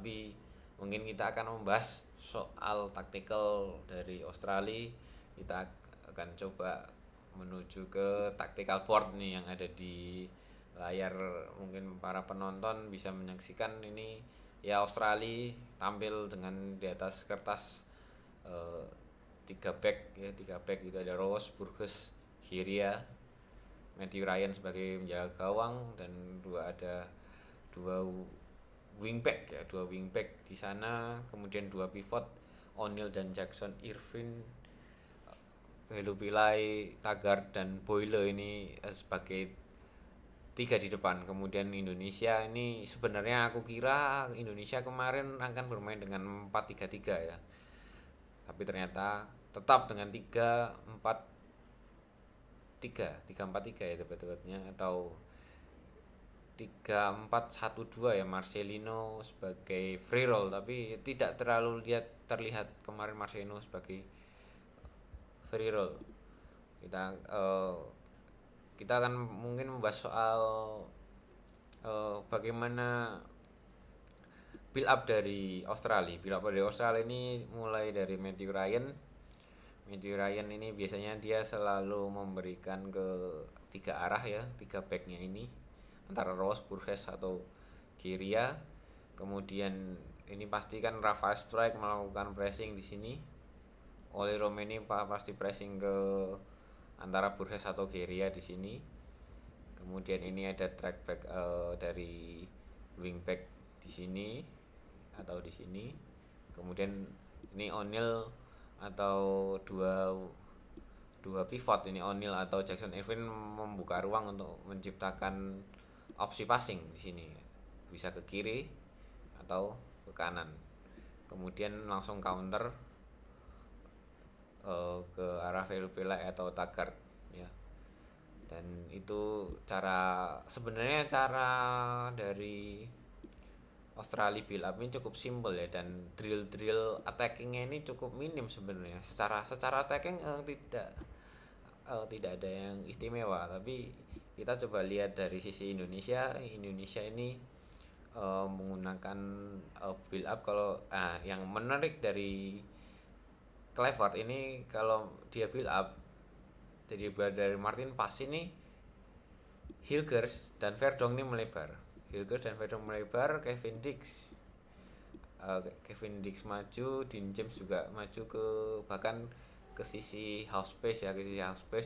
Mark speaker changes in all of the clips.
Speaker 1: tapi mungkin kita akan membahas soal taktikal dari Australia. Kita akan coba menuju ke tactical board nih yang ada di layar. Mungkin para penonton bisa menyaksikan ini ya, Australia tampil dengan di atas kertas eh, tiga back itu ada Ross, Burgess, Hiria, Matthew Ryan sebagai penjaga gawang, dan dua wingback ya, dua wingback di sana, kemudian dua pivot O'Neal dan Jackson Irvine, Helu Pilai, Taggart dan Boyle ini sebagai tiga di depan. Kemudian Indonesia ini sebenarnya aku kira Indonesia kemarin akan bermain dengan 4-3-3 ya, tapi ternyata tetap dengan 3-4-3 ya tepat-tepatnya, atau 3-4-1-2 ya, Marcelino sebagai free roll, tapi tidak terlalu terlihat kemarin Marcelino sebagai free roll. Kita akan mungkin membahas soal bagaimana build up dari Australia. Build up dari Australia ini mulai dari Matthew Ryan. Matthew Ryan ini biasanya dia selalu memberikan ke tiga arah ya, tiga backnya ini, antara Ross, Burgess atau Kiria. Kemudian ini pastikan Rafa Strike melakukan pressing di sini. Oleh Romeni pasti pressing ke antara Burgess atau Kiria di sini. Kemudian ini ada track back dari wingback di sini atau di sini. Kemudian ini O'Neal atau dua pivot, ini O'Neal atau Jackson Irvine membuka ruang untuk menciptakan opsi passing di sini, bisa ke kiri atau ke kanan. Kemudian langsung counter ke arah Velupila atau Taggart ya. Dan itu sebenarnya cara dari Australia build up ini cukup simpel ya, dan drill attackingnya ini cukup minim sebenarnya. Secara attacking tidak ada yang istimewa, tapi kita coba lihat dari sisi Indonesia. Indonesia ini menggunakan build up. Kalau yang menarik dari Clifford ini, kalau dia build up dari Martin Pass ini, Hilgers dan Verdong ini melebar. Kevin Dix maju, Dean James juga maju bahkan ke sisi half space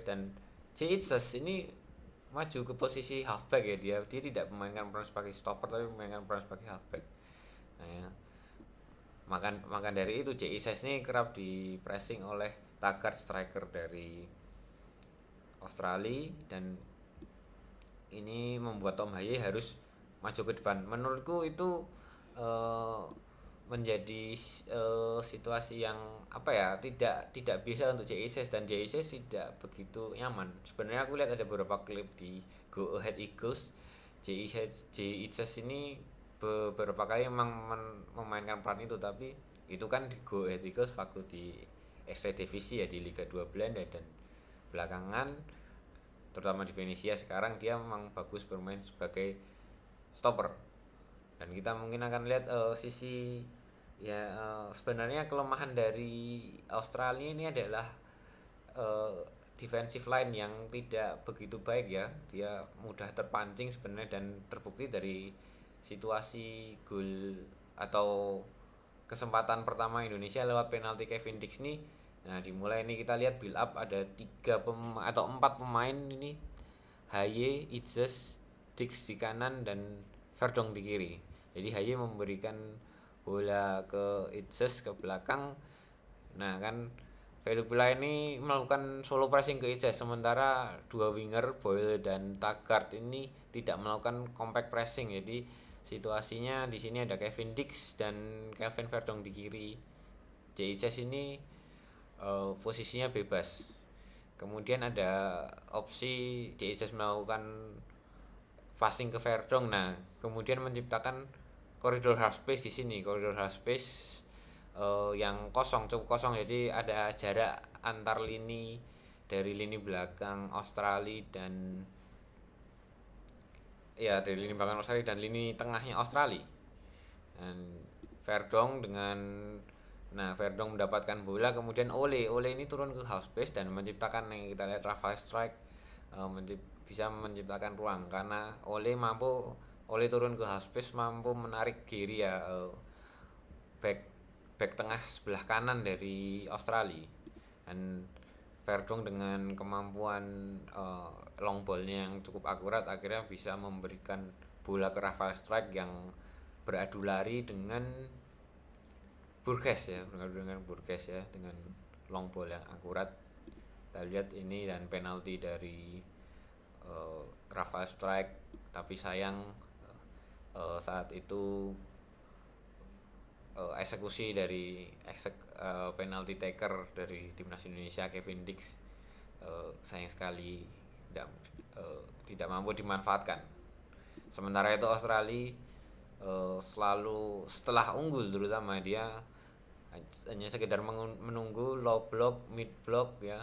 Speaker 1: dan J.H. ini maju ke posisi halfback ya. Dia tidak memainkan peran sebagai stopper, tapi memainkan peran sebagai halfback. Nah ya, maka dari itu J.H. ini kerap di pressing oleh Taggart, striker dari Australia, dan ini membuat Tom Haye harus maju ke depan. Menurutku itu menjadi situasi yang tidak biasa untuk JSS, dan JSS tidak begitu nyaman. Sebenarnya aku lihat ada beberapa klip di Go Ahead Eagles. JSS ini beberapa kali memang memainkan peran itu, tapi itu kan di Go Ahead Eagles waktu di Extra Divisi ya, di Liga 2 Belanda, dan belakangan terutama di Venesia sekarang dia memang bagus bermain sebagai stopper. Dan kita mungkin akan lihat sisi ya, sebenarnya kelemahan dari Australia ini adalah defensive line yang tidak begitu baik ya. Dia mudah terpancing sebenarnya, dan terbukti dari situasi gol atau kesempatan pertama Indonesia lewat penalti Kevin Dix nih. Nah, dimulai ini kita lihat build up, ada 4 pemain ini, Haye, Itzes, Dix di kanan, dan Verdong di kiri. Jadi Haye memberikan bola ke Itzes ke belakang. Nah kan Velupila ini melakukan solo pressing ke Itzes, sementara dua winger Boyle dan Taggart ini tidak melakukan compact pressing. Jadi situasinya di sini ada Kevin Dix dan Kelvin Verdong di kiri. Itzes ini posisinya bebas. Kemudian ada opsi Itzes melakukan passing ke Verdong. Nah, kemudian menciptakan koridor half space di sini, yang cukup kosong. Jadi ada jarak antar lini dari lini belakang Australia dan lini tengahnya Australia. Dan Verdong dengan Verdong mendapatkan bola, kemudian Ole ini turun ke half space dan menciptakan yang kita lihat Rafael Strike bisa menciptakan ruang karena Ole turun ke half space mampu menarik kiri ya, back back tengah sebelah kanan dari Australia. Dan Verdong dengan kemampuan long ballnya yang cukup akurat akhirnya bisa memberikan bola ke Rafael Strike yang beradu lari dengan Burgess ya, dengan long ball yang akurat. Kita lihat ini dan penalti dari Rafael Strike, tapi sayang saat itu eksekusi dari penalti taker dari timnas Indonesia Kevin Dix sayang sekali tidak mampu dimanfaatkan. Sementara itu Australia selalu setelah unggul terutama dia hanya sekedar menunggu low block, mid block ya,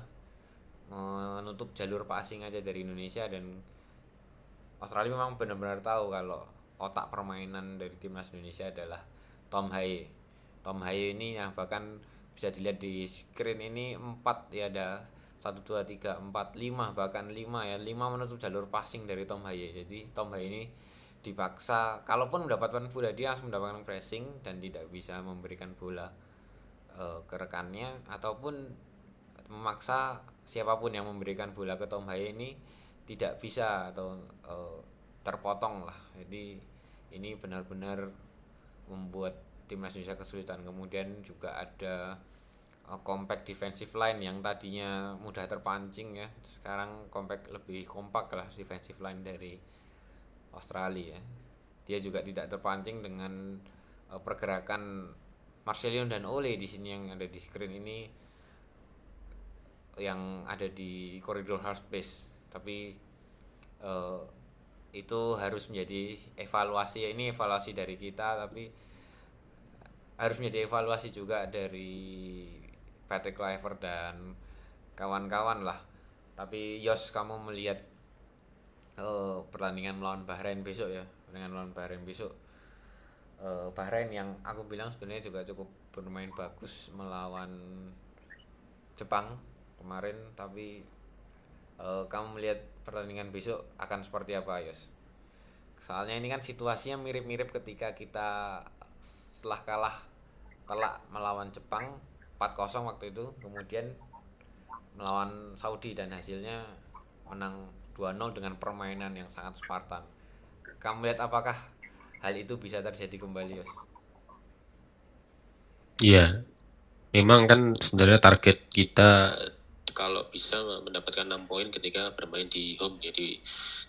Speaker 1: menutup jalur passing aja dari Indonesia. Dan Australia memang benar-benar tahu kalau otak permainan dari timnas Indonesia adalah Tom Haye ini yang bahkan bisa dilihat di screen ini 4 ya, ada 1 2 3 4 5 bahkan 5 ya, 5 menutup jalur passing dari Tom Haye. Jadi Tom Haye ini dipaksa, kalaupun mendapatkan bola dia harus mendapatkan pressing dan tidak bisa memberikan bola ke rekannya ataupun memaksa siapapun yang memberikan bola ke Tom Haye ini tidak bisa atau terpotong lah. Jadi ini benar-benar membuat timnas Indonesia kesulitan. Kemudian juga ada compact defensive line yang tadinya mudah terpancing ya, sekarang lebih kompak lah defensive line dari Australia ya. Dia juga tidak terpancing dengan pergerakan Marcelion dan Ole di sini yang ada di screen ini, yang ada di koridor half space. Tapi itu harus menjadi evaluasi ya, ini evaluasi dari kita, tapi harus menjadi evaluasi juga dari Patrick Kluivert dan kawan-kawan lah. Tapi Yos, kamu melihat pertandingan melawan Bahrain besok ya, Bahrain yang aku bilang sebenarnya juga cukup bermain bagus melawan Jepang kemarin, tapi kamu melihat pertandingan besok akan seperti apa, Yos? Soalnya ini kan situasinya mirip-mirip ketika kita setelah kalah telak melawan Jepang 4-0 waktu itu, kemudian melawan Saudi dan hasilnya menang 2-0 dengan permainan yang sangat Spartan. Kamu lihat apakah hal itu bisa terjadi kembali, Yos?
Speaker 2: Iya, memang kan sebenarnya target kita kalau bisa mendapatkan 6 poin ketika bermain di home ya di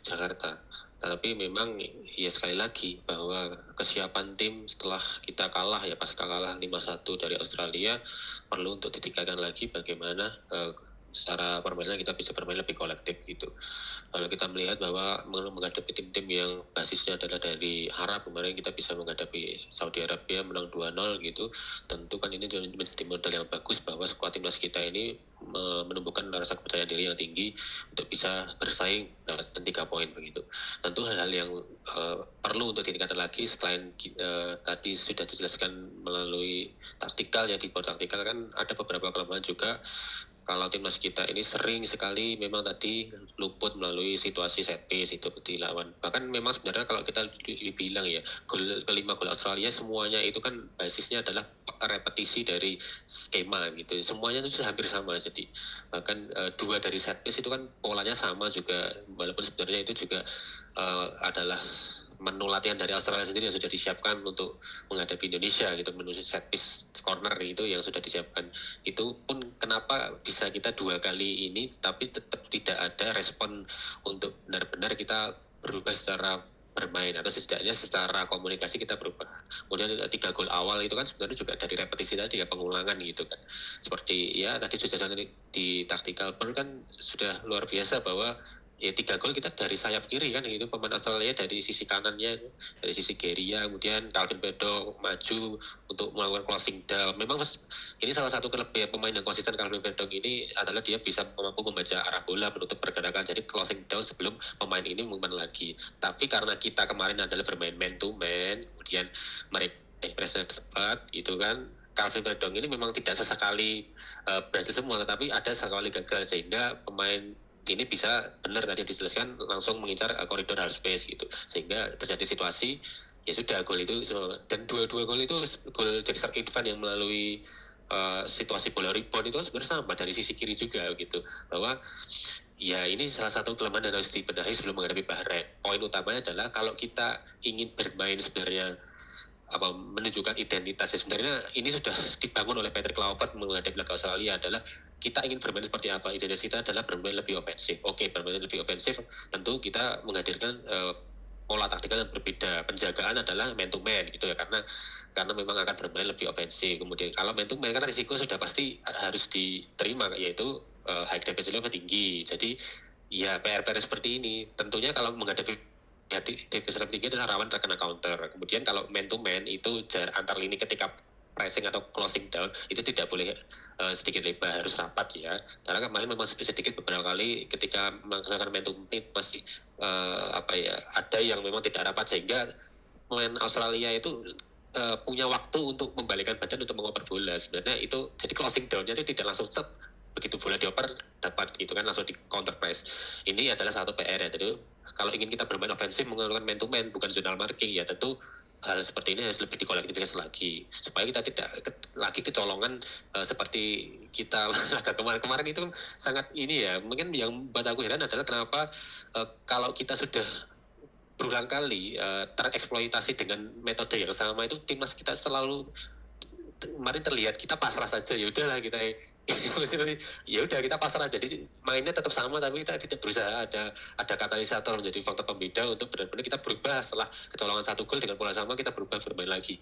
Speaker 2: Jakarta. Tapi memang ya sekali lagi bahwa kesiapan tim setelah kita kalah ya, pasca kalah 5-1 dari Australia, perlu untuk ditingkatkan lagi bagaimana secara permainan kita bisa bermain lebih kolektif gitu. Kalau kita melihat bahwa menghadapi tim-tim yang basisnya adalah dari Arab, kemarin kita bisa menghadapi Saudi Arabia menang 2-0 gitu, tentu kan ini menjadi modal yang bagus bahwa skuad timnas kita ini menumbuhkan rasa kepercayaan diri yang tinggi untuk bisa bersaing dan 3 poin begitu. Tentu hal-hal yang perlu untuk ditingkatkan lagi selain tadi sudah dijelaskan melalui taktikal ya, di bawah taktikal kan ada beberapa kelemahan juga. Kalau timnas kita ini sering sekali memang tadi luput melalui situasi set piece itu dilawan. Bahkan memang sebenarnya kalau kita dibilang ya, kelima gol Australia semuanya itu kan basisnya adalah repetisi dari skema gitu. Semuanya itu hampir sama. Jadi bahkan 2 dari set piece itu kan polanya sama juga, walaupun sebenarnya itu juga adalah menu latihan dari Australia sendiri yang sudah disiapkan untuk menghadapi Indonesia gitu, menu set piece corner itu yang sudah disiapkan. Itu pun kenapa bisa kita 2 kali ini tapi tetap tidak ada respon untuk benar-benar kita berubah secara bermain, atau setidaknya secara komunikasi kita berubah. Kemudian 3 gol awal itu kan sebenarnya juga dari repetisi tadi ya, pengulangan gitu kan. Seperti ya tadi sudah di taktikal pun kan sudah luar biasa bahwa ya 3 gol kita dari sayap kiri kan gitu, pemain Australia dari sisi kanannya, dari sisi Geria, kemudian Calvin Pedro maju untuk melakukan closing down. Memang ini salah satu kelebihan pemain yang konsisten Calvin Pedro ini adalah dia bisa mampu membaca arah bola, menutup pergerakan, jadi closing down sebelum pemain ini mengumpan lagi. Tapi karena kita kemarin adalah bermain man to man, kemudian pressnya dapat itu kan. Calvin Verdong ini memang tidak sesekali berhasil semua, tetapi ada sekali gagal sehingga pemain ini bisa benar tadi dijelaskan langsung mengincar koridor half space gitu, sehingga terjadi situasi ya sudah gol itu. Dan dua gol itu gol dari Sark Irfan yang melalui situasi bola rebound itu sebenarnya sama dari sisi kiri juga gitu, bahwa ya ini salah satu kelemahan yang harus dibenahi sebelum menghadapi Bahrain. Poin utamanya adalah kalau kita ingin bermain sebenarnya menunjukkan identitasnya, sebenarnya ini sudah dibangun oleh Patrick Kluivert menghadapi laga Australia, adalah kita ingin bermain seperti apa. Identitas kita adalah bermain lebih ofensif. Oke, bermain lebih ofensif tentu kita menghadirkan pola taktikal yang berbeda. Penjagaan adalah man to man gitu ya, karena memang akan bermain lebih ofensif. Kemudian kalau man to man kan risiko sudah pasti harus diterima, yaitu high defensive lebih tinggi. Jadi ya PR-PR seperti ini tentunya kalau menghadapi ya defense tinggi adalah rawan terkena counter. Kemudian kalau man to man itu jarak antar lini ketika pressing atau closing down itu tidak boleh sedikit lebar, harus rapat ya. Karena kemarin memang sedikit beberapa kali ketika melaksanakan man to man masih ada yang memang tidak rapat, sehingga pemain Australia itu punya waktu untuk membalikan badan untuk mengoper bola. Sebenarnya itu jadi closing down-nya itu tidak langsung set, begitu bola dioper dapat gitu kan, langsung di counter press. Ini adalah satu PR ya. Jadi kalau ingin kita bermain ofensif menggunakan man to man bukan zonal marking ya, tentu hal seperti ini harus lebih dikolektifikasi lagi supaya kita tidak lagi kecolongan seperti kita laga kemarin itu sangat ini ya. Mungkin yang buat aku heran adalah kenapa kalau kita sudah berulang kali tereksploitasi dengan metode yang sama, itu timnas kita selalu kemarin terlihat kita pasrah saja. Ya udahlah kita ya udah kita pasrah, jadi mainnya tetap sama tapi kita tidak berusaha ada katalisator menjadi faktor pembeda untuk benar-benar kita berubah setelah kecolongan satu gol dengan pola sama, kita berubah bermain lagi.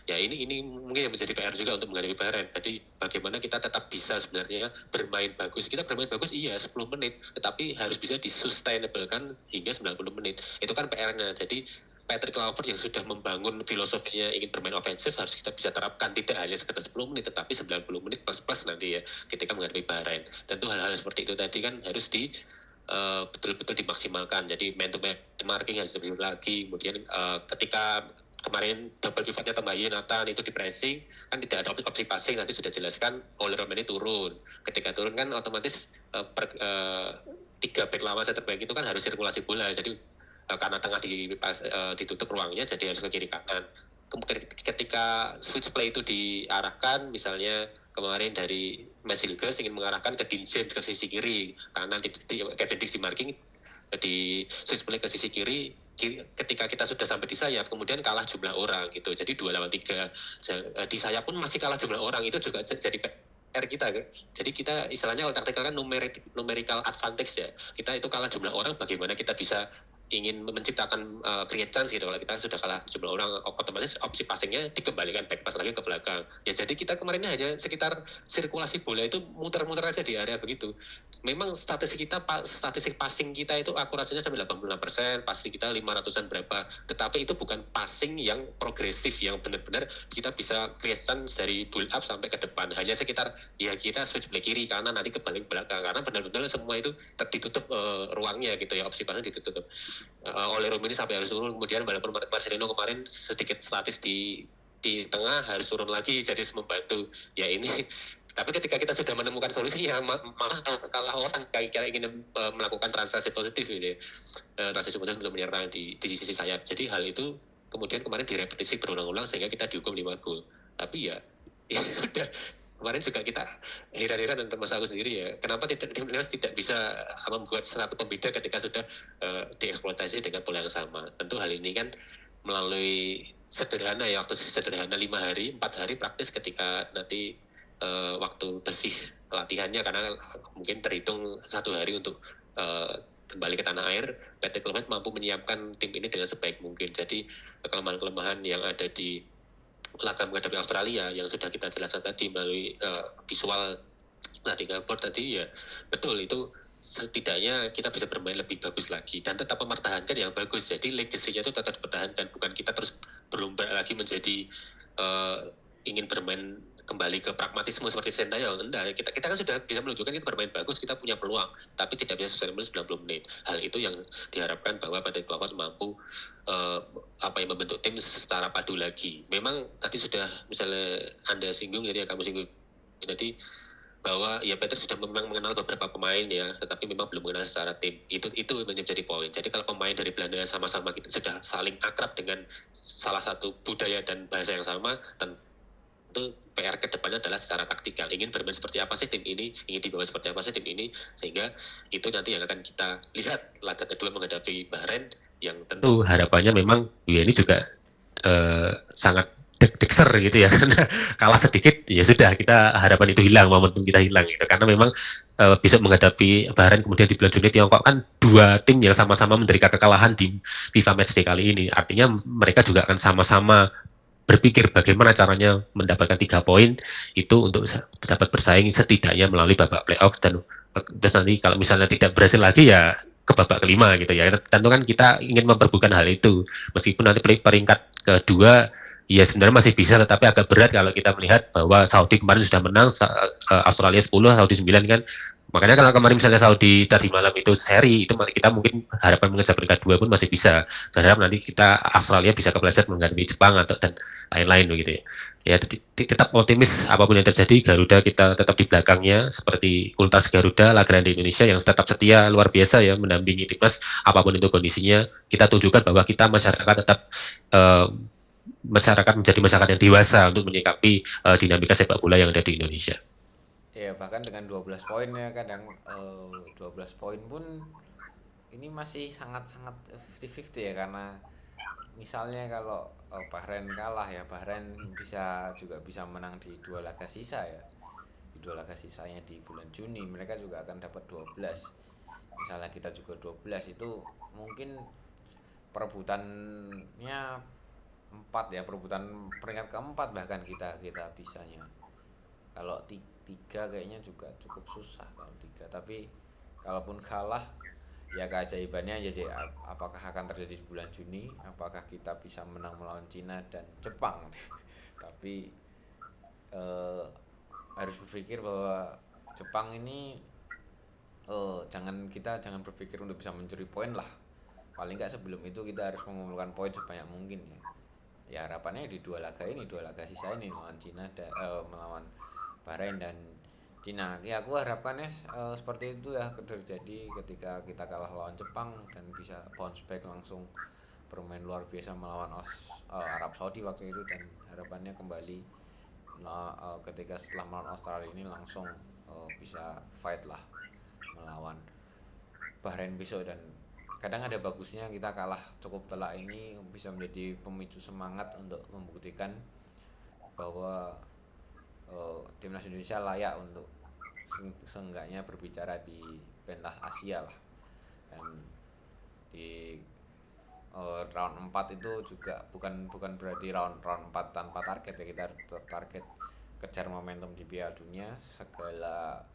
Speaker 2: Ya ini mungkin yang menjadi PR juga untuk menghadapi Bahrain. Jadi bagaimana kita tetap bisa sebenarnya bermain bagus. Kita bermain bagus iya 10 menit, tetapi harus bisa disustainable kan hingga 90 menit. Itu kan PR-nya. Jadi Patrick Kluivert yang sudah membangun filosofinya ingin bermain ofensif harus kita bisa terapkan, tidak hanya sekitar 10 menit tetapi 90 menit plus nanti ya ketika menghadapi Bahrain. Tentu hal-hal seperti itu tadi kan harus betul-betul dimaksimalkan. Jadi man to man marking harus lebih lagi. Kemudian ketika kemarin double pivotnya tambah Yonatan itu di pressing kan tidak ada opsi passing, nanti sudah jelaskan oleh Romani turun. Ketika turun kan otomatis tiga back lawan terbaik itu kan harus sirkulasi bola. Jadi karena tengah ditutup ruangnya jadi harus ke kiri kanan. Ketika switch play itu diarahkan, misalnya kemarin dari Masilgas ingin mengarahkan ke Dean James ke sisi kiri, kanan Kevin Dix di marking di switch play ke sisi kiri, ketika kita sudah sampai di sayap kemudian kalah jumlah orang gitu, jadi 2 lawan 3 di sayap pun masih kalah jumlah orang, itu juga jadi PR kita. Jadi kita istilahnya kalau taktikal kan numerical advantage ya, kita itu kalah jumlah orang, bagaimana kita bisa ingin menciptakan create chance gitu. Kalau kita sudah kalah jumlah orang, otomatis opsi passingnya dikembalikan back pass lagi ke belakang ya. Jadi kita kemarin hanya sekitar sirkulasi bola itu muter-muter aja di area begitu. Memang statistik passing kita itu akurasinya sampai 86%, passing kita 500-an berapa, tetapi itu bukan passing yang progresif yang benar-benar kita bisa create chance dari build up sampai ke depan. Hanya sekitar ya kita switch play kiri kanan nanti kebalik belakang, karena benar-benar semua itu ditutup ruangnya gitu ya, opsi passing ditutup. Oleh Romini sampai harus turun. Kemudian walaupun Marcelino kemarin sedikit statis di tengah harus turun lagi, jadi membantu ya ini. Tapi ketika kita sudah menemukan solusi ya malah kalah orang kira ingin melakukan transaksi positif ini, transaksi positif untuk menyerang di sisi sayap. Jadi hal itu kemudian kemarin direpetisi berulang-ulang sehingga kita dihukum 5 gol. Tapi ya sudah, kemarin juga kita heran-heran dan termasuk aku sendiri ya, kenapa timnas tidak bisa membuat satu pembeda ketika sudah dieksploitasi dengan pola yang sama. Tentu hal ini kan melalui sederhana ya, waktu sederhana 4 hari praktis ketika nanti waktu bersih latihannya, karena mungkin terhitung 1 hari untuk kembali ke tanah air. Patrick Kluivert mampu menyiapkan tim ini dengan sebaik mungkin. Jadi kelemahan-kelemahan yang ada di laga menghadapi Australia yang sudah kita jelaskan tadi melalui visual latihan board tadi ya, betul itu setidaknya kita bisa bermain lebih bagus lagi dan tetap mempertahankan yang bagus. Jadi legasinya itu tetap dipertahankan, bukan kita terus berlomba lagi menjadi ingin bermain kembali ke pragmatisme seperti Sintayong, enggak, kita kan sudah bisa menunjukkan kita bermain bagus, kita punya peluang, tapi tidak bisa sustainable 90 menit. Hal itu yang diharapkan bahwa Patrick Kluivert mampu membentuk tim secara padu lagi. Memang tadi sudah misalnya Anda singgung, jadi kamu singgung tadi bahwa ya Peter sudah memang mengenal beberapa pemain ya, tetapi memang belum mengenal secara tim. Itu menjadi poin. Jadi kalau pemain dari Belanda sama-sama kita sudah saling akrab dengan salah satu budaya dan bahasa yang sama, tentu PR kedepannya adalah secara taktikal. Ingin bermain seperti apa sih tim ini, ingin dibawa seperti apa sih tim ini, sehingga itu nanti yang akan kita lihat laga kedua menghadapi Bahrain, yang tentu harapannya memang ya ini juga sangat deg-degser gitu ya, karena kalah sedikit ya sudah, kita harapan itu hilang, momentum kita hilang gitu, karena memang bisa menghadapi Bahrain kemudian di bulan Juni. Tiongkok kan dua tim yang sama-sama menderita kekalahan di FIFA Matchday kali ini, artinya mereka juga akan sama-sama berpikir bagaimana caranya mendapatkan 3 poin itu untuk dapat bersaing setidaknya melalui babak playoff, dan terus nanti kalau misalnya tidak berhasil lagi ya ke babak kelima gitu ya. Tentu kan kita ingin memperebutkan hal itu, meskipun nanti peringkat kedua ya sebenarnya masih bisa, tetapi agak berat kalau kita melihat bahwa Saudi kemarin sudah menang, Australia 10, Saudi 9 kan. Makanya kalau kemarin misalnya Saudi tadi malam itu seri, itu kita mungkin harapan mengejar peringkat 2 pun masih bisa. Berharap nanti kita Australia bisa kepleset menghadapi Jepang dan lain-lain begitu ya. Ya tetap optimis apapun yang terjadi, Garuda kita tetap di belakangnya seperti Ultras Garuda, La Grande Indonesia yang tetap setia luar biasa ya mendampingi timnas apapun itu kondisinya. Kita tunjukkan bahwa kita masyarakat tetap masyarakat menjadi masyarakat yang dewasa untuk menyikapi dinamika sepak bola yang ada di Indonesia.
Speaker 1: Ya bahkan dengan 12 poin ya kadang 12 poin pun ini masih sangat-sangat 50-50 ya, karena misalnya kalau Bahrain kalah ya, Bahrain juga bisa menang di 2 laga sisa ya. Di 2 laga sisanya di bulan Juni mereka juga akan dapat 12. Misalnya kita juga 12, itu mungkin perebutannya 4 ya, perebutan peringkat keempat bahkan kita bisanya. Kalau 3 kayaknya juga cukup susah kalau 3, tapi kalaupun kalah ya keajaibannya jadi apakah akan terjadi di bulan Juni, apakah kita bisa menang melawan Cina dan Jepang. Tapi harus berpikir bahwa Jepang ini jangan berpikir untuk bisa mencuri poin lah. Paling nggak sebelum itu kita harus mengumpulkan poin sebanyak mungkin ya. Ya harapannya di 2 laga ini, 2 laga sisa ini melawan melawan Bahrain dan Cina. Ya aku harapkannya seperti itu ya terjadi ketika kita kalah lawan Jepang dan bisa bounce back langsung bermain luar biasa melawan Arab Saudi waktu itu, dan harapannya kembali ketika setelah melawan Australia ini langsung bisa fight lah melawan Bahrain besok. Dan kadang ada bagusnya kita kalah cukup telak ini bisa menjadi pemicu semangat untuk membuktikan bahwa timnas Indonesia layak untuk seenggaknya berbicara di pentas Asia lah. Dan di round 4 itu juga bukan berarti round 4 tanpa target ya, kita target kejar momentum di Piala Dunia. Segala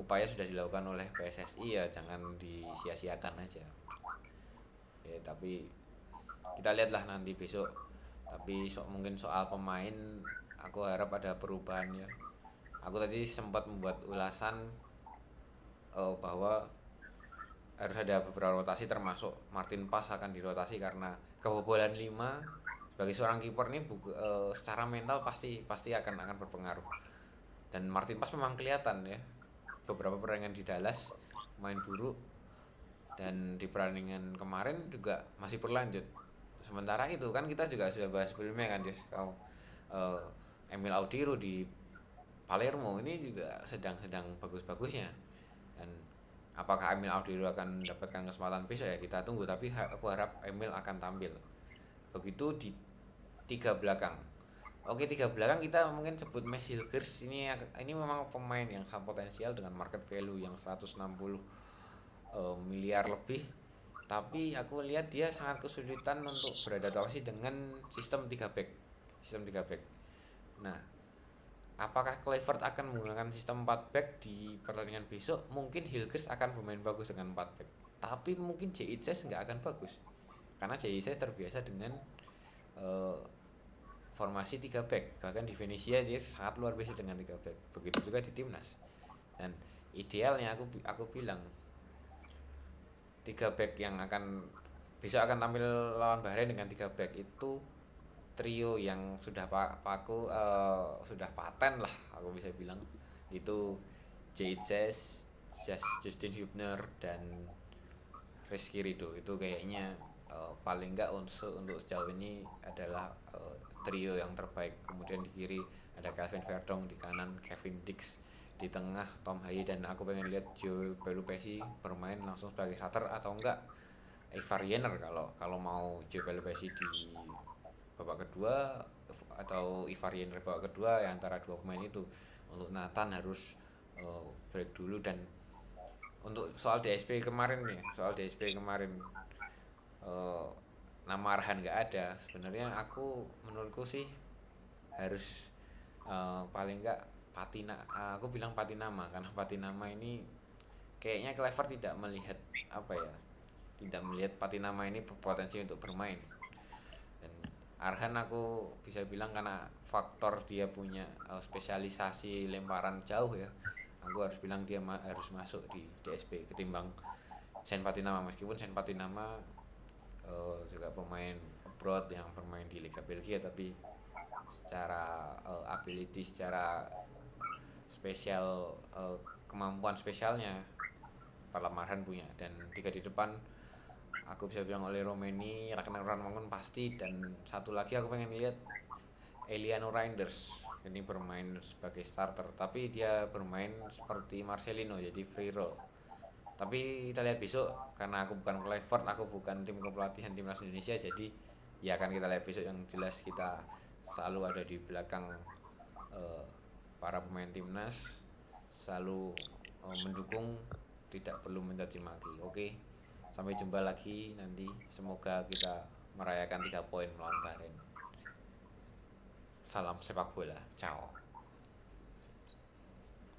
Speaker 1: upaya sudah dilakukan oleh PSSI ya, jangan disia-siakan aja ya. Tapi kita lihatlah nanti besok. Tapi mungkin soal pemain aku harap ada perubahan ya. Aku tadi sempat membuat ulasan bahwa harus ada beberapa rotasi, termasuk Martin Paes akan dirotasi karena kebobolan 5 sebagai seorang kiper ini secara mental pasti akan berpengaruh. Dan Martin Paes memang kelihatan ya beberapa pertandingan di Dallas main buruk, dan di pertandingan kemarin juga masih berlanjut. Sementara itu kan kita juga sudah bahas sebelumnya kan, Emil Audiro di Palermo ini juga sedang bagus-bagusnya. Dan apakah Emil Audiro akan mendapatkan kesempatan besok ya kita tunggu, tapi aku harap Emil akan tampil. Begitu di 3 belakang. Oke, 3 belakang kita mungkin sebut Mes Hilgers, ini memang pemain yang sangat potensial dengan market value yang 160 miliar lebih. Tapi aku lihat dia sangat kesulitan untuk beradaptasi dengan sistem 3 back. Nah, apakah Kluivert akan menggunakan sistem 4 back di pertandingan besok? Mungkin Hilgers akan bermain bagus dengan 4 back. Tapi mungkin JIC nggak akan bagus. Karena JIC terbiasa dengan formasi 3 back. Bahkan di Venezia dia sangat luar biasa dengan 3 back. Begitu juga di timnas. Dan idealnya aku bilang 3 back yang akan besok akan tampil lawan Bahrain dengan 3 back itu trio yang sudah sudah paten lah aku bisa bilang. Itu JJS, Justin Hubner dan Rizky Ridho. Itu kayaknya paling enggak untuk sejauh ini adalah trio yang terbaik. Kemudian di kiri ada Calvin Verdong, di kanan Kevin Dix, di tengah Tom Haye, dan aku pengen lihat Joe Pelupesi bermain langsung sebagai starter atau enggak Ivar Jenner kalau mau Joe Pelupesi di babak kedua atau Ivar Jenner babak kedua ya, antara dua pemain itu. Untuk Nathan harus break dulu. Dan untuk soal DSP kemarin nama Arhan nggak ada. Sebenarnya menurutku sih harus paling nggak aku bilang Patinama, karena Patinama ini kayaknya Clever tidak melihat Patinama ini berpotensi untuk bermain. Dan Arhan aku bisa bilang karena faktor dia punya spesialisasi lemparan jauh ya, aku harus bilang dia harus masuk di DSP ketimbang Sen Patinama. Meskipun Sen Patinama juga pemain abroad yang bermain di Liga Belgia, tapi secara ability, secara spesial, kemampuan spesialnya Marhan punya. Dan tiga di depan aku bisa bilang oleh Romeni, Ragnar Ranmangun pasti, dan satu lagi aku pengen lihat Eliano Reinders. Ini bermain sebagai starter, tapi dia bermain seperti Marcelino, jadi free roll. Tapi kita lihat besok, karena aku bukan Clifford, aku bukan tim kepelatihan timnas Indonesia, jadi ya akan kita lihat besok. Yang jelas kita selalu ada di belakang para pemain timnas, selalu mendukung, tidak perlu mencaci maki. Oke, sampai jumpa lagi nanti. Semoga kita merayakan 3 poin melawan Bahrain. Salam sepak bola, ciao.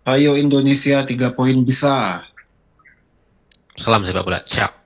Speaker 3: Ayo Indonesia, 3 poin bisa.
Speaker 2: Salam sepak bola, ciao.